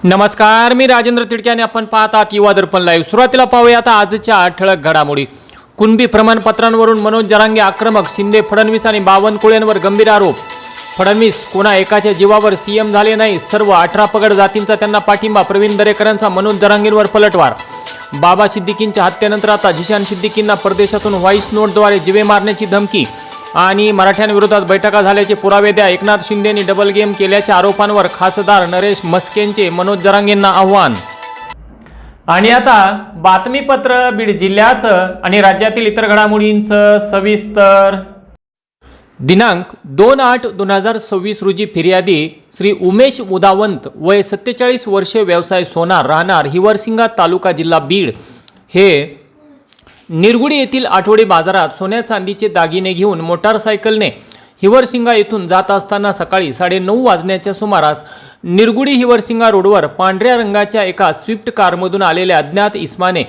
नमस्कार, मी राजेंद्र तिडके आणि आपण पाहतात युवा दर्पण लाईव्ह। सुरुवातीला पाहूया आता आजच्या ठळक घडामोडी। कुणबी प्रमाणपत्रांवरून मनोज जरांगे आक्रमक, शिंदे, फडणवीस आणि बावनकुळेंवर गंभीर आरोप। फडणवीस कोणा एकाच्या जीवावर सीएम झाले नाही, सर्व 18 पगड जातींचा त्यांना पाठिंबा। प्रवीण दरेकरांचा मनोज जरांगेंवर पलटवार। बाबा सिद्दीकींच्या हत्येनंतर आता झिशान सिद्दीकींना परदेशातून व्हॉइस नोटद्वारे जीवे मारण्याची धमकी आणि मराठ्यांविरोधात बैठका झाल्याचे पुरावे द्या। एकनाथ शिंदेंनी डबल गेम केल्याच्या आरोपांवर खासदार नरेश म्हस्केंचे मनोज जरांगेंना आव्हान। आणि आता बातमीपत्र बीड जिल्ह्याचं आणि राज्यातील इतर घडामोडींचं सविस्तर। दिनांक 2/8/2026 रोजी फिर्यादी श्री उमेश उदावंत वय 47 वर्षे, व्यवसाय सोनार, राहणार हिवरसिंगा, तालुका जिल्हा बीड, हे निरगुडी येथील आठवडी बाजारात सोन्या चांदीचे दागिने घेऊन मोटारसायकलने हिवरसिंगा येथून जात असताना सकाळी 9:30 वाजण्याच्या सुमारास निरगुडी हिवरसिंगा रोडवर पांढऱ्या रंगाच्या एका स्विफ्ट कारमधून आलेल्या अज्ञात इसमाने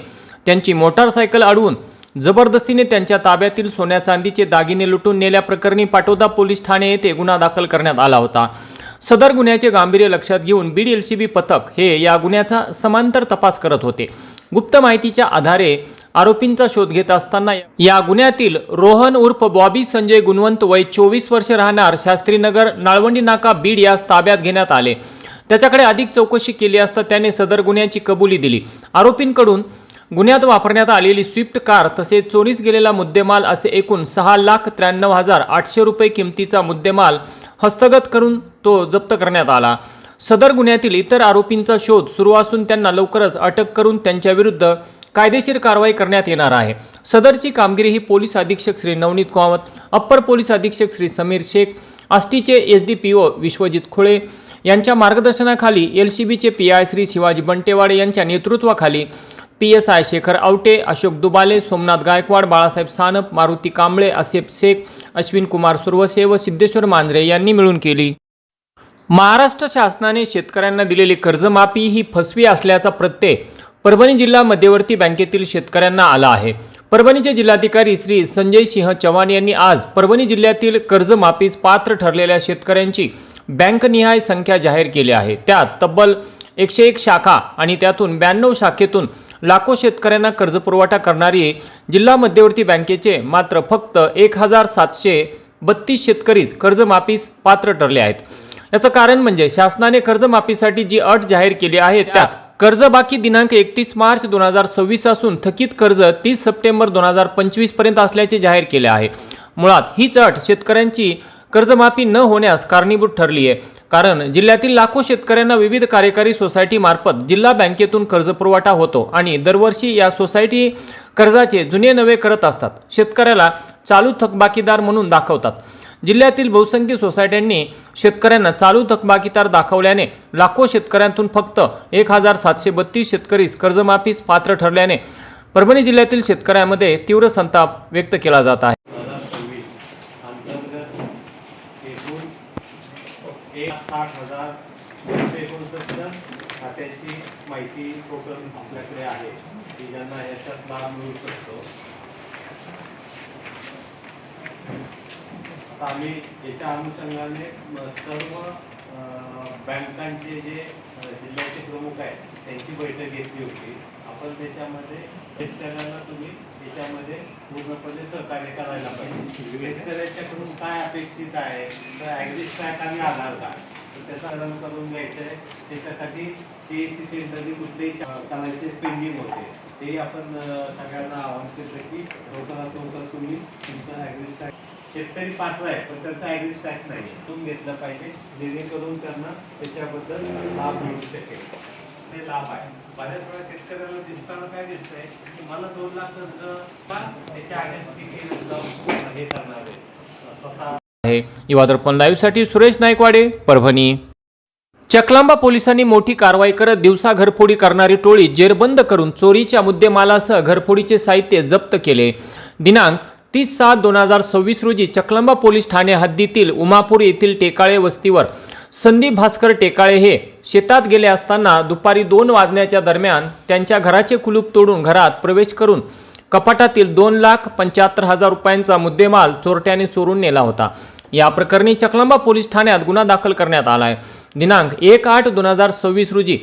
त्यांची मोटारसायकल अडवून जबरदस्तीने त्यांच्या ताब्यातील सोन्या चांदीचे दागिने लुटून नेल्याप्रकरणी पाटोदा पोलीस ठाणे येथे गुन्हा दाखल करण्यात आला होता। सदर गुन्ह्याचे गांभीर्य लक्षात घेऊन बीड एलसीबी पथक हे या गुन्ह्याचा समांतर तपास करत होते। गुप्त माहितीच्या आधारे आरोपींचा शोध घेत असताना या गुन्ह्यातील रोहन उर्फ बॉबी संजय गुणवंत वय 24 वर्षे, राहणार शास्त्रीनगर, नाळवंडी नाका, बीड यास ताब्यात घेण्यात आले। त्याच्याकडे अधिक चौकशी केली असता त्याने सदर गुन्ह्याची कबुली दिली। आरोपींकडून गुन्ह्यात वापरण्यात आलेली स्विफ्ट कार तसेच चोरीस गेलेला मुद्देमाल असे एकूण 6,93,800 रुपये किमतीचा मुद्देमाल हस्तगत करून तो जप्त करण्यात आला। सदर गुन्ह्यातील इतर आरोपींचा शोध सुरू असून त्यांना लवकरच अटक करून त्यांच्याविरुद्ध कायदेशीर कारवाई करण्यात येणार आहे। सदरची कामगिरी ही पोलीस अधीक्षक श्री नवनीत कामत, अप्पर पोलीस अधीक्षक श्री समीर शेख, आष्टीचे एसडीपीओ विश्वजित खुळे यांच्या मार्गदर्शनाखाली एलसीबीचे पीआय श्री शिवाजी बंटेवाडे यांच्या नेतृत्वाखाली पीएसआय शेखर आवटे, अशोक दुबाले, सोमनाथ गायकवाड, बाळासाहेब सानप, मारुती कांबळे, आसेफ शेख, अश्विन कुमार सुरवसे व सिद्धेश्वर मांजरे यांनी मिळून केली। महाराष्ट्र शासनाने शेतकऱ्यांना दिलेली कर्जमाफी ही फसवी असल्याचा प्रत्यय परभणी जिल्हा मध्यवर्ती बँकेतील शेतकऱ्यांना आला आहे। परभणीचे जिल्हाधिकारी श्री संजय सिंह चव्हाण यांनी आज परभणी जिल्ह्यातील कर्जमाफीस पात्र ठरलेल्या शेतकऱ्यांची बँकनिहाय संख्या जाहीर केली आहे। त्यात तब्बल 101 शाखा आणि त्यातून 92 शाखेतून लाखो शेतकऱ्यांना कर्जपुरवठा करणारी जिल्हा मध्यवर्ती बँकेचे मात्र फक्त 1732 शेतकरीच कर्जमाफीस पात्र ठरले आहेत। याचं कारण म्हणजे शासनाने कर्जमाफीसाठी जी अट जाहीर केली आहे त्यात कर्जबाकी दिनांक 31 मार्च 2026 असून थकीत कर्ज 30 सप्टेंबर 2025 पर्यंत असल्याचे जाहीर केले आहे। मुळात हीच अट शेतकऱ्यांची कर्जमाफी न होण्यास कारणीभूत ठरली आहे, कारण जिल्ह्यातील लाखो शेतकऱ्यांना विविध कार्यकारी सोसायटी मार्फत जिल्हा बँकेतून कर्जपुरवठा होतो आणि दरवर्षी या सोसायटी कर्जाचे जुने नवे करत असतात, शेतकऱ्याला चालू थकबाकीदार म्हणून दाखवतात। जिल्ह्यातील बहुसंख्य सोसायट्यांनी शेतकऱ्यांना चालू थकबाकीदार दाखवल्याने लाखो शेतकऱ्यांतून फक्त 1732 शेतकरीस कर्जमाफीस पात्र ठरल्याने परभणी जिल्ह्यातील शेतकऱ्यांमध्ये तीव्र संताप व्यक्त केला जात आहे। 1,60,269 खात्याची माहिती टोटल आपल्याकडे आहे की ज्यांना याच्यात लाभ मिळू शकतो। आता आम्ही याच्या अनुषंगाने सर्व बँकांचे जे जिल्ह्याचे प्रमुख आहेत त्यांची बैठक घेतली होती। आपण त्याच्यामध्ये शेतकऱ्यांना तुम्ही याच्यामध्ये पूर्णपणे सहकार्य करायला पाहिजे। शेतकऱ्याच्याकडून काय अपेक्षित आहे, तर ॲग्री स्ट्राईक आम्ही आधार का त्याचा आंदोलन करून घ्यायचं आहे। त्याच्यासाठी सीएससी सेंटरने कुठलेही करायचे पेंडिंग होते ते आपण सगळ्यांना आवाहन केलं की लवकरात लवकर तुम्ही तुमचं ॲग्री स्ट्राईक, शेतकरी पात्र आहे पण त्यांचा ॲग्री स्ट्राईक नाही तुम्ही घेतलं पाहिजे, जेणेकरून त्यांना त्याच्याबद्दल लाभ मिळू शकेल। ते लाभ आहे बऱ्याच वेळा शेतकऱ्याला दिसताना काय दिसतंय की मला 2 लाख कर्ज का त्याच्या अगेन्स्ट किती हे करणार आहे स्वतः। युवा दर्पण लाईव्ह साठी सुरेश नायकवाडे, परभणी। चकलांबा पोलिसांनी मोठी कारवाई करत दिवसा घरफोडी करणारी टोळी जेरबंद करून चोरीच्या मुद्देमालासह घरफोडीचे साहित्य जप्त केले। दिनांक 30/7/2026 रोजी चकलांबा पोलीस ठाणे हद्दीतील उमापूर येथील टेकाळे वस्तीवर संदीप भास्कर टेकाळे हे शेतात गेले असताना दुपारी 2 वाजण्याच्या दरम्यान त्यांच्या घराचे कुलूप तोडून घरात प्रवेश करून कपाटातील 2,75,000 रुपयांचा मुद्देमाल चोरट्याने चोरून नेला होता। या प्रकरणी चकलांबा पोलीस ठाण्यात गुन्हा दाखल करण्यात आला आहे। दिनांक 1/8/2026 रोजी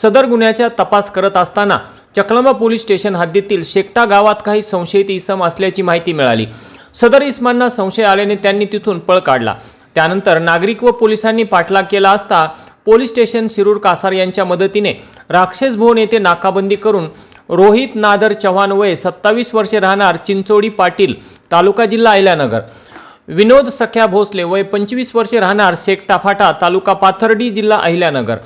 सदर गुन्ह्याचा तपास करत असताना चकलंबा पोलीस स्टेशन हद्दीतील शेकटा गावात काही संशयित इसम असल्याची माहिती मिळाली। सदर इसमांना संशय आल्याने त्यांनी तिथून पळ काढला। त्यानंतर नागरिक व पोलिसांनी पाठलाग केला असता पोलीस स्टेशन शिरूर कासार यांच्या मदतीने राक्षस भवन येथे नाकाबंदी करून रोहित नादर चव्हाण वय 27 वर्षे राहणार चिंचोडी पाटील तालुका जिल्हा अहिल्यानगर, विनोद सख्या भोसले वय 25 वर्षे राहणार शेकटा फाटा तालुका पाथर्डी जिल्हा अहिल्यानगर,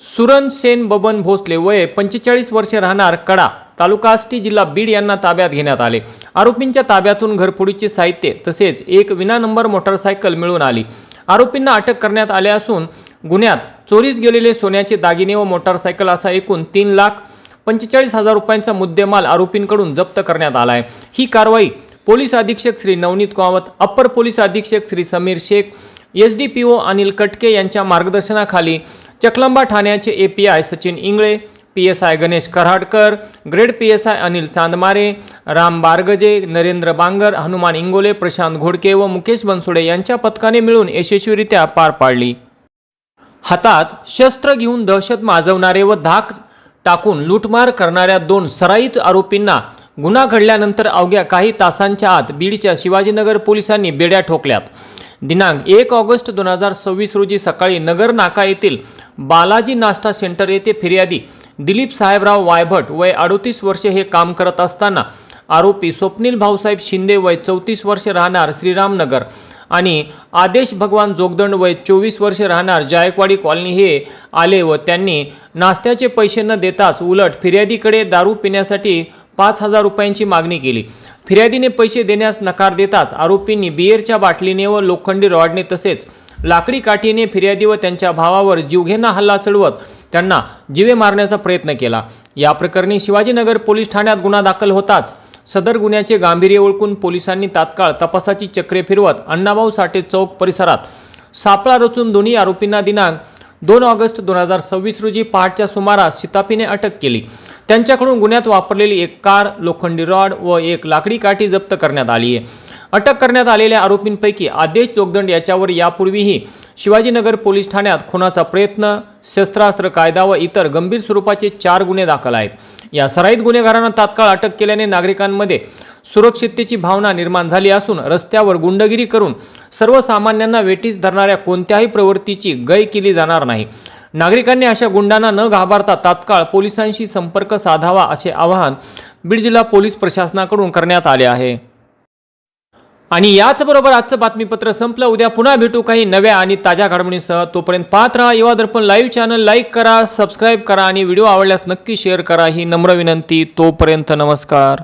सुरन सेन बबन भोसले वय 45 वर्षे राहणार कडा तालुका आष्टी जिल्हा बीड यांना ताब्यात घेण्यात आले। आरोपींच्या ताब्यातून घरफोडीचे साहित्य तसेच एक विना नंबर मोटारसायकल मिळून आली। आरोपींना अटक करण्यात आले असून गुन्ह्यात चोरीस गेलेले सोन्याचे दागिने व मोटारसायकल असा एकूण 3,45,000 रुपयांचा मुद्देमाल आरोपींकडून जप्त करण्यात आला आहे। ही कारवाई पोलीस अधीक्षक श्री नवनीत कामत, अप्पर पोलीस अधीक्षक श्री समीर शेख, एसडीपीओ अनिल कटके यांच्या मार्गदर्शनाखाली चकलंबा ठाण्याचे API Sachin Ingle, PSI Ganesh Karadkar, grade PSI Anil Chandmare, Ram Bargaje, Narendra Bangar, Hanuman Ingole, Prashant Ghodke व मुकेश बनसोडे यांच्या पथकाने मिळून यशस्वीरित्या पार पाडली। हातात शस्त्र घेऊन दहशत माजवणारे व धाक टाकून लूटमार करणाऱ्या 2 सराईत आरोपींना गुन्हा घडल्यानंतर अवघ्या काही तासांच्या आत बीडच्या शिवाजीनगर पोलिसांनी बेड्या ठोकल्यात। दिनांक 1 ऑगस्ट 2026 रोजी सकाळी नगर नाका येथील बालाजी नाश्ता सेंटर येथे फिर्यादी दिलीप साहेबराव वायभट वय 38 वर्षे हे काम करत असताना आरोपी स्वप्नील भाऊसाहेब शिंदे वय 34 वर्षे राहणार श्रीरामनगर आणि आदेश भगवान जोगदंड वय 24 वर्षे राहणार जायकवाडी कॉलनी हे आले व त्यांनी नाश्त्याचे पैसे न देताच उलट फिर्यादीकडे दारू पिण्यासाठी 5,000 रुपयांची मागणी केली। फिर्यादीने पैसे देण्यास नकार देताच आरोपींनी बिअरच्या बाटलीने व लोखंडी रॉडने तसेच लाकडी काठीने फिर्यादी व त्यांच्या भावावर जीवघेणा हल्ला चढवत त्यांना जीवे मारण्याचा प्रयत्न केला। या प्रकरणी शिवाजीनगर पोलीस ठाण्यात गुन्हा दाखल होताच सदर गुन्ह्याचे गांभीर्य ओळखून पोलिसांनी तात्काळ तपासाची चक्रे फिरवत अण्णाभाऊ साठे चौक परिसरात सापळा रचून दोन्ही आरोपींना दिनांक 2 ऑगस्ट 2026 रोजी पहाटच्या सुमारास शिताफीने अटक केली। त्यांच्याकडून गुन्ह्यात वापरलेली एक कार, लोखंडी रॉड व एक लाकडी काठी जप्त करण्यात आली आहे। अटक करण्यात आलेल्या आरोपींपैकी आदेश जोगदंड याच्यावर यापूर्वीही शिवाजीनगर पोलीस ठाण्यात खुनाचा प्रयत्न, शस्त्रास्त्र कायदा व इतर गंभीर स्वरूपाचे 4 गुन्हे दाखल आहेत। या सराईत गुन्हेगारांना तात्काळ अटक केल्याने नागरिकांमध्ये सुरक्षिततेची भावना निर्माण झाली असून रस्त्यावर गुंडगिरी करून सर्वसामान्यांना वेठीस धरणाऱ्या कोणत्याही प्रवृत्तीची गय केली जाणार नाही। नागरिकांनी अशा गुंडांना न घाबरता तात्काळ पोलिसांशी संपर्क साधावा असे आवाहन बीड जिल्हा पोलीस प्रशासनाकडून करण्यात आले आहे। आणि याचबरोबर आजचं बातमीपत्र संपलं। उद्या पुन्हा भेटू काही नव्या आणि ताज्या घडामोडींसह। तोपर्यंत पाहत राहा युवा दर्पण लाईव्ह चॅनल, लाईक करा, सबस्क्राईब करा आणि व्हिडिओ आवडल्यास नक्की शेअर करा ही नम्र विनंती। तोपर्यंत नमस्कार।